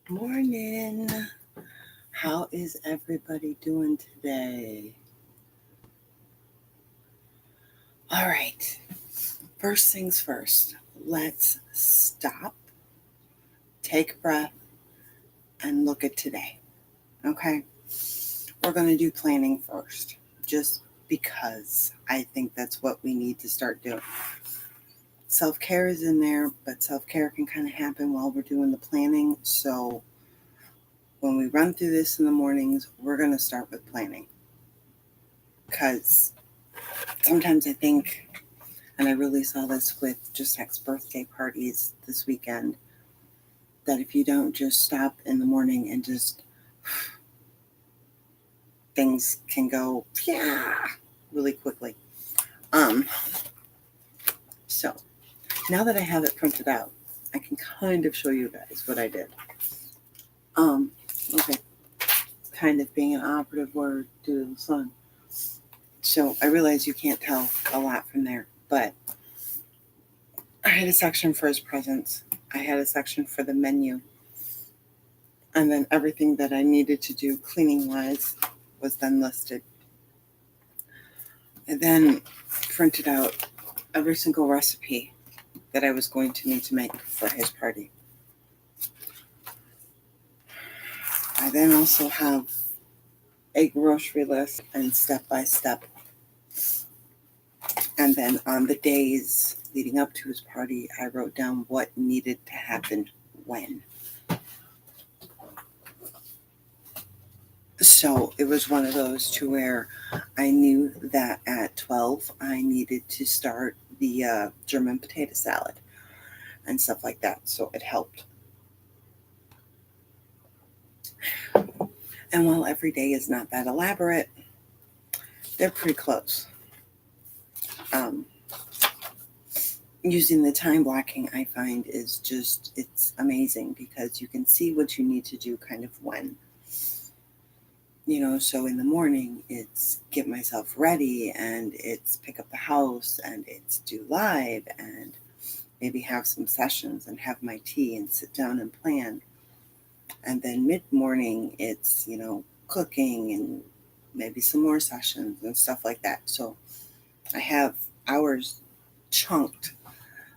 Morning. How is everybody doing today? All right. First things first, let's stop, take a breath, and look at today. Okay? We're going to do planning first, just because I think that's what we need to start doing. Self care is in there, but self care can kind of happen while we're doing the planning. So when we run through this in the mornings, we're going to start with planning. Because sometimes I think, and I really saw this with Giuseppe's birthday parties this weekend, that if you don't just stop in the morning and just things can go really quickly. Um, so now that I have it printed out, I can kind of show you guys what I did. Um, okay, kind of being an operative word due to the sun. So I realize you can't tell a lot from there, but I had a section for his presents. I had a section for the menu. And then everything that I needed to do cleaning wise was then listed. And then printed out every single recipe that I was going to need to make for his party. I then also have a grocery list and step by step. And then on the days leading up to his party, I wrote down what needed to happen when. So it was one of those to where I knew that at 12 I needed to start the German potato salad and stuff like that. So it helped. And while every day is not that elaborate, they're pretty close. Um, Using the time blocking, I find, is just, it's amazing because you can see what you need to do kind of when. So in the morning, it's get myself ready and it's pick up the house and it's do live and maybe have some sessions and have my tea and sit down and plan. And then mid-morning, it's, cooking and maybe some more sessions and stuff like that. So I have hours chunked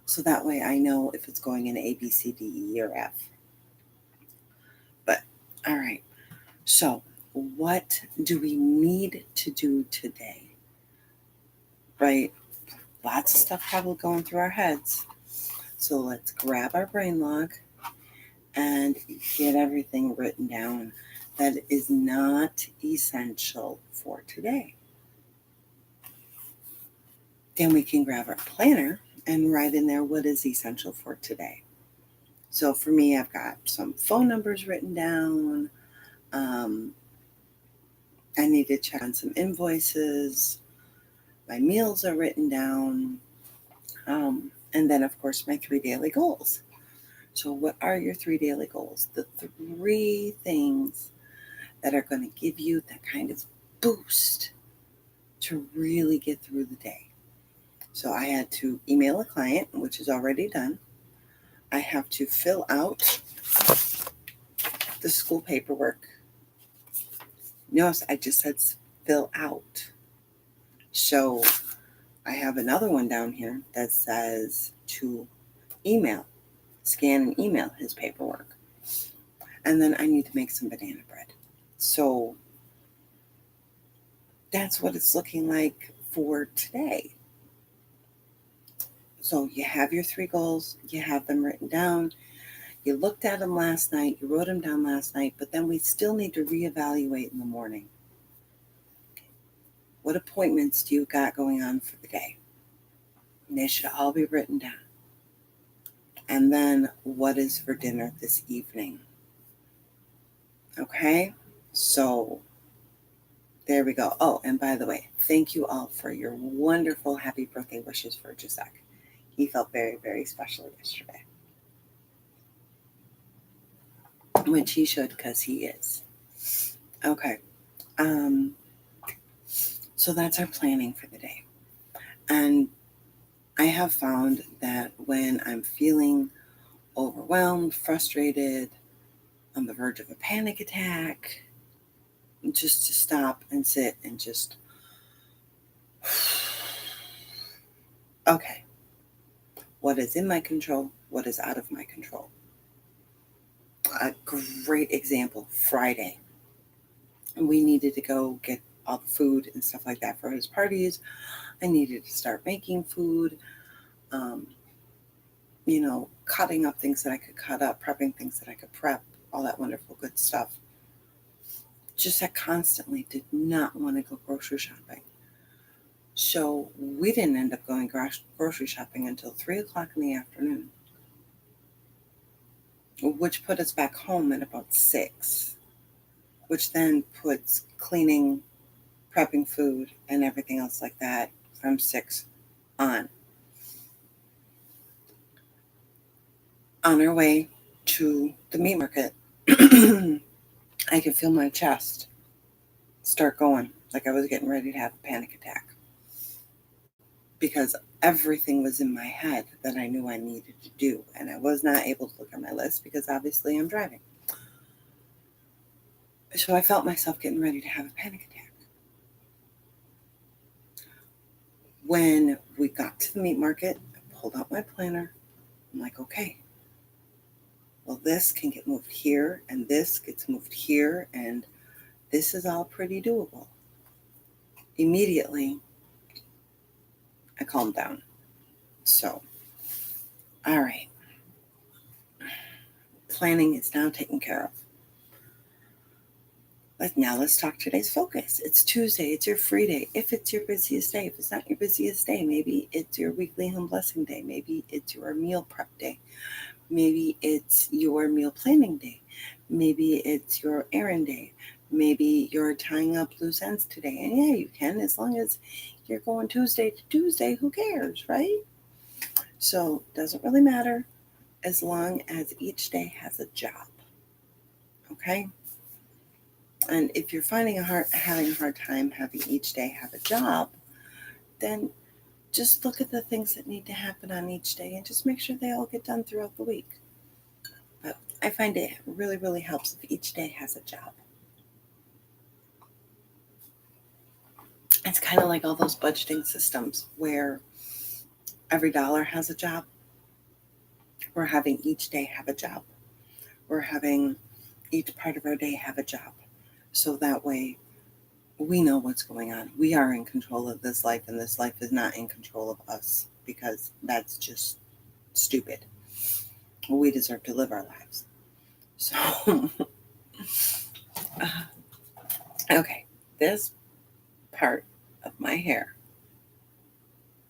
so that way I know if it's going in A, B, C, D, E, or F. But, all right. So what do we need to do today? Right? Lots of stuff probably going through our heads. So let's grab our brain log and get everything written down that is not essential for today. Then we can grab our planner and write in there what is essential for today. So for me, I've got some phone numbers written down. I need to check on some invoices. My meals are written down. And then, of course, my 3 daily goals. So what are your 3 daily goals? The 3 things that are going to give you that kind of boost to really get through the day. So I had to email a client, which is already done. I have to fill out the school paperwork. Notice I just said fill out. So I have another one down here that says to scan and email his paperwork. And then I need to make some banana bread. So that's what it's looking like for today. So you have your 3 goals, you have them written down. You looked at them last night, you wrote them down last night, but then we still need to reevaluate in the morning. What appointments do you got going on for the day? And they should all be written down. And then what is for dinner this evening? Okay, so there we go. Oh, and by the way, thank you all for your wonderful happy birthday wishes for Giuseppe. He felt very, very special yesterday, which he should because he is. Okay, so that's our planning for the day. And I have found that when I'm feeling overwhelmed, frustrated, on the verge of a panic attack, just to stop and sit and just, okay, what is in my control? What is out of my control? A great example, Friday. We needed to go get all the food and stuff like that for his parties. I needed to start making food, um, cutting up things that I could cut up, prepping things that I could prep, all that wonderful good stuff. Just I constantly did not want to go grocery shopping. So we didn't end up going grocery shopping until 3 o'clock in the afternoon, which put us back home at about 6, which then puts cleaning, prepping food, and everything else like that from 6 on. On our way to the meat market, I could feel my chest start going like I was getting ready to have a panic attack, because everything was in my head that I knew I needed to do, and I was not able to look at my list because obviously I'm driving. So I felt myself getting ready to have a panic attack. When we got to the meat market, I pulled out my planner. I'm like, okay, well, this can get moved here, and this gets moved here, and this is all pretty doable. Immediately, I calmed down. So, all right, planning is now taken care of. Now let's talk today's focus. It's Tuesday. It's your free day. If it's your busiest day, if it's not your busiest day, maybe it's your weekly home blessing day. Maybe it's your meal prep day. Maybe it's your meal planning day. Maybe it's your errand day. Maybe you're tying up loose ends today. And yeah, you can, as long as you're going Tuesday to Tuesday, who cares, right? So it doesn't really matter as long as each day has a job. Okay? And if you're having a hard time having each day have a job, then just look at the things that need to happen on each day and just make sure they all get done throughout the week. But I find it really, really helps if each day has a job. It's kind of like all those budgeting systems where every dollar has a job. We're having each day have a job. We're having each part of our day have a job. So that way we know what's going on. We are in control of this life, and this life is not in control of us, because that's just stupid. We deserve to live our lives. So, okay, this part of my hair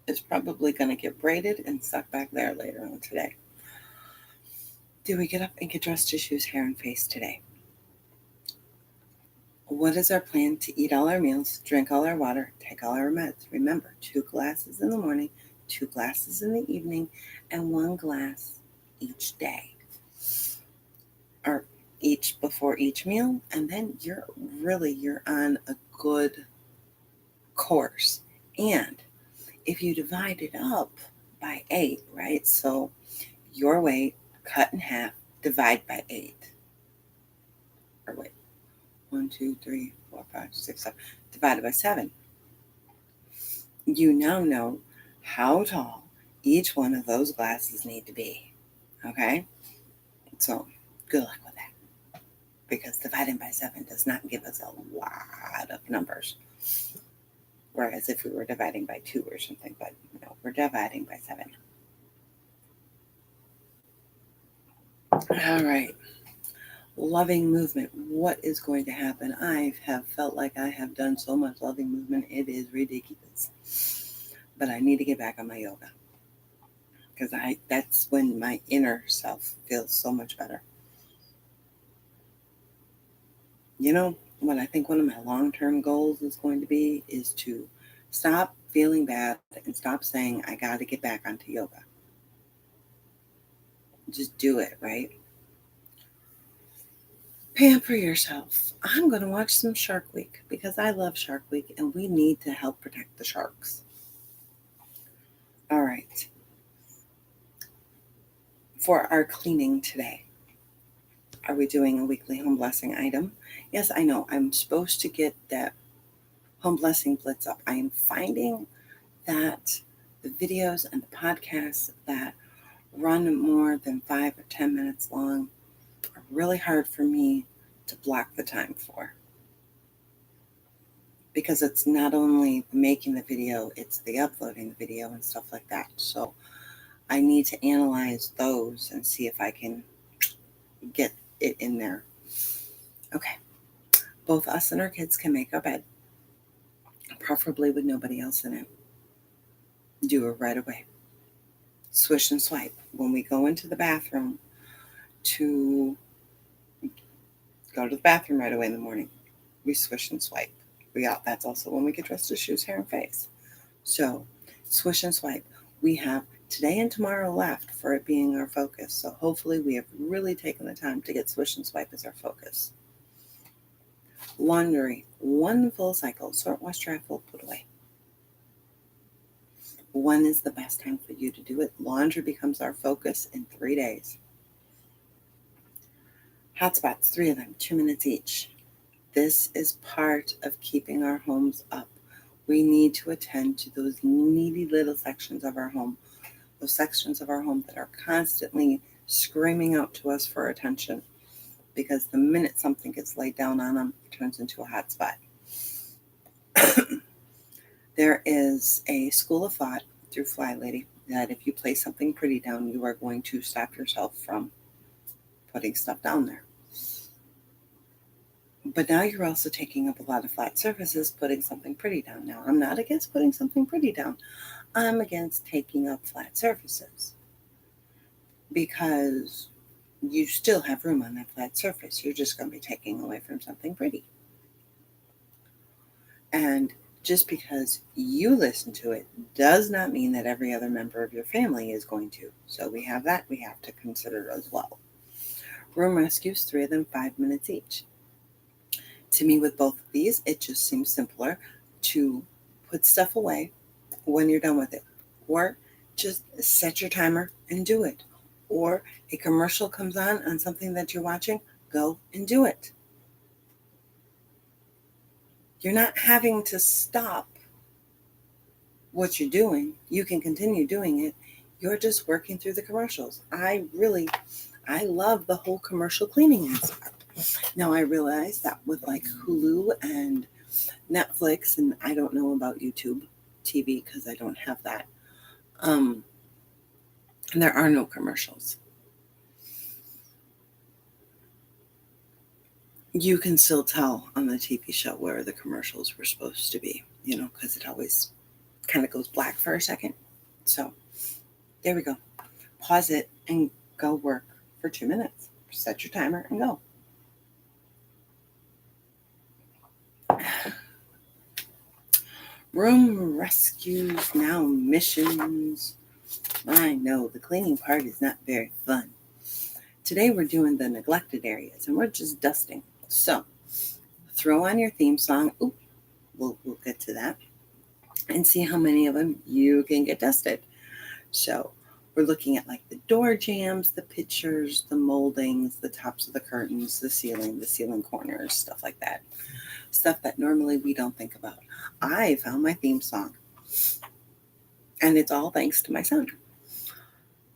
is probably going to get braided and stuck back there later on today. Do we get up and get dressed to shoes, hair, and face today? What is our plan to eat all our meals, drink all our water, take all our meds? Remember, 2 glasses in the morning, 2 glasses in the evening, and 1 glass each day. Or each before each meal, and then you're on a good course. And if you divide it up by 8, right? So your weight cut in half, divide by 8. Or wait, 1, 2, 3, 4, 5, 6, 7, divided by 7. You now know how tall each one of those glasses need to be. Okay? So good luck with that, because dividing by 7 does not give us a lot of numbers. Whereas if we were dividing by 2 or something, but no, we're dividing by 7. All right. Loving movement. What is going to happen? I have felt like I have done so much loving movement. It is ridiculous. But I need to get back on my yoga, because that's when my inner self feels so much better. What I think one of my long-term goals is going to be is to stop feeling bad and stop saying I got to get back onto yoga. Just do it, right? Pamper yourself. I'm going to watch some Shark Week because I love Shark Week and we need to help protect the sharks. All right. For our cleaning today, Are we doing a weekly home blessing item? Yes, I know. I'm supposed to get that home blessing blitz up. I am finding that the videos and the podcasts that run more than 5 or 10 minutes long are really hard for me to block the time for. Because it's not only making the video, it's the uploading the video and stuff like that. So I need to analyze those and see if I can get it in there. Okay. Both us and our kids can make our bed, preferably with nobody else in it. Do it right away. Swish and swipe. When we go into the bathroom to go to the bathroom right away in the morning, we swish and swipe. That's also when we get dressed to shoes, hair, and face. So swish and swipe. We have today and tomorrow left for it being our focus. So hopefully we have really taken the time to get swish and swipe as our focus. Laundry, one full cycle, sort, wash, dry, fold, put away. When is the best time for you to do it? Laundry becomes our focus in 3 days. Hot spots, 3 of them, 2 minutes each. This is part of keeping our homes up. We need to attend to those needy little sections of our home, those sections of our home that are constantly screaming out to us for attention, because the minute something gets laid down on them, it turns into a hot spot. There is a school of thought through Fly Lady that if you place something pretty down, you are going to stop yourself from putting stuff down there. But now you're also taking up a lot of flat surfaces, putting something pretty down. Now, I'm not against putting something pretty down. I'm against taking up flat surfaces because you still have room on that flat surface. You're just going to be taking away from something pretty. And just because you listen to it does not mean that every other member of your family is going to. So we have that we have to consider as well. Room rescues, 3 of them, 5 minutes each. To me, with both of these, it just seems simpler to put stuff away when you're done with it. Or just set your timer and do it. Or a commercial comes on something that you're watching, go and do it. You're not having to stop what you're doing. You can continue doing it. You're just working through the commercials. I love the whole commercial cleaning aspect. Now I realize that with like Hulu and Netflix, and I don't know about YouTube TV because I don't have that. There are no commercials. You can still tell on the TV show where the commercials were supposed to be, because it always kind of goes black for a second. So there we go. Pause it and go work for 2 minutes. Set your timer and go. Room rescues, now missions. I know the cleaning part is not very fun. Today we're doing the neglected areas and we're just dusting. So throw on your theme song. Ooh, we'll get to that and see how many of them you can get dusted. So we're looking at like the door jambs, the pictures, the moldings, the tops of the curtains, the ceiling corners, stuff like that. Stuff that normally we don't think about. I found my theme song. And it's all thanks to my son.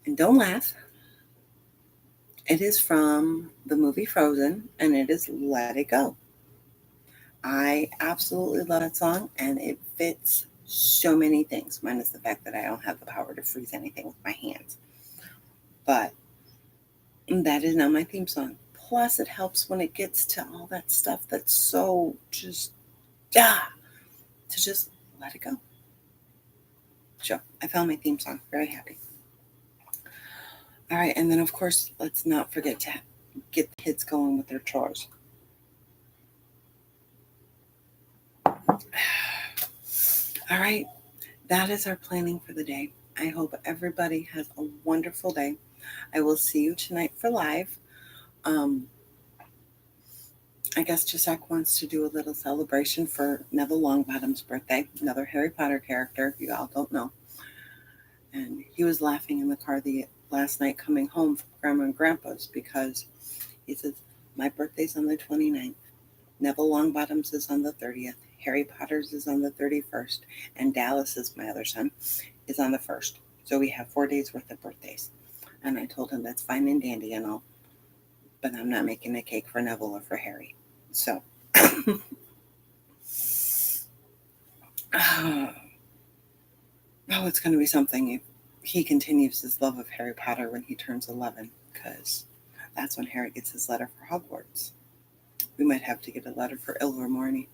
And don't laugh. It is from the movie Frozen, and it is Let It Go. I absolutely love that song, and it fits so many things, minus the fact that I don't have the power to freeze anything with my hands. But that is now my theme song. Plus, it helps when it gets to all that stuff that's so just, to just let it go. So, I found my theme song. Very happy. All right, and then, of course, let's not forget to get the kids going with their chores. All right, that is our planning for the day. I hope everybody has a wonderful day. I will see you tonight for live. I guess Jacek wants to do a little celebration for Neville Longbottom's birthday, another Harry Potter character, if you all don't know. And he was laughing in the car last night coming home from Grandma and Grandpa's because He says, my birthday's on the 29th. Neville Longbottom's is on the 30th. Harry Potter's is on the 31st. And Dallas's, my other son, is on the 1st. So we have 4 days worth of birthdays. And I told him that's fine and dandy and all, but I'm not making a cake for Neville or for Harry. So, oh, it's going to be something if he continues his love of Harry Potter when he turns 11, because that's when Harry gets his letter for Hogwarts. We might have to get a letter for Ilvermorny.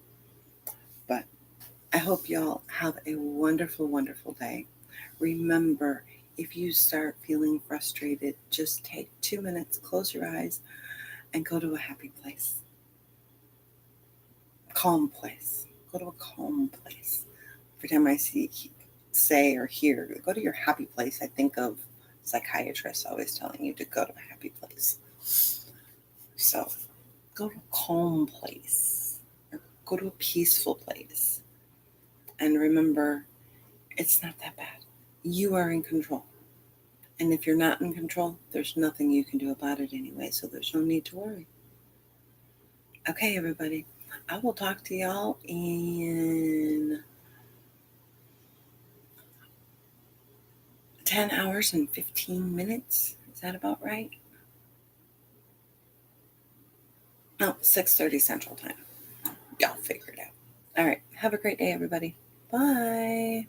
But I hope y'all have a wonderful, wonderful day. Remember, if you start feeling frustrated, just take 2 minutes, close your eyes, and go to a happy place. Calm place. Go to a calm place. Every time I say or hear, go to your happy place, I think of psychiatrists always telling you to go to a happy place. So go to a calm place. Or go to a peaceful place. And remember, it's not that bad. You are in control. And if you're not in control, there's nothing you can do about it anyway, so there's no need to worry. Okay, everybody. I will talk to y'all in 10 hours and 15 minutes. Is that about right? No, 6:30 Central Time. Y'all figure it out. All right. Have a great day, everybody. Bye.